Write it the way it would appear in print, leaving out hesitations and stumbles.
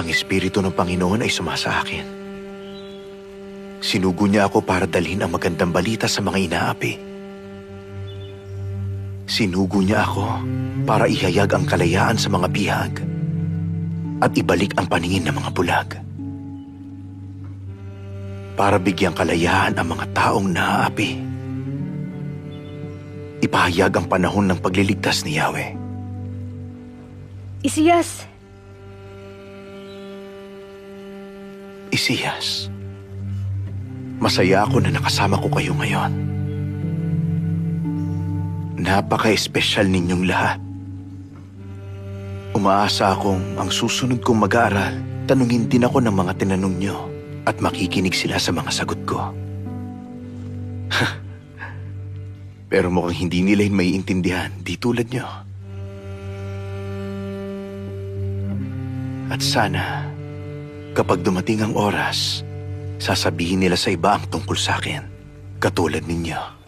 Ang Espiritu ng Panginoon ay sumasa akin. Sinugo niya ako para dalhin ang magandang balita sa mga inaapi. Sinugo niya ako para ihayag ang kalayaan sa mga bihag at ibalik ang paningin ng mga bulag. Para bigyang kalayaan ang mga taong naaapi. Ipahayag ang panahon ng pagliligtas ni Yahweh. Isiyas, Isiyas, masaya ako na nakasama ko kayo ngayon. Napaka-espesyal ninyong lahat. Umaasa akong ang susunod kong mag-aaral, tanungin din ako ng mga tinanong nyo at makikinig sila sa mga sagot ko. Pero mukhang hindi nila yun maiintindihan, di tulad nyo. At sana, kapag dumating ang oras, sasabihin nila sa iba ang tungkol sa akin, katulad ninyo.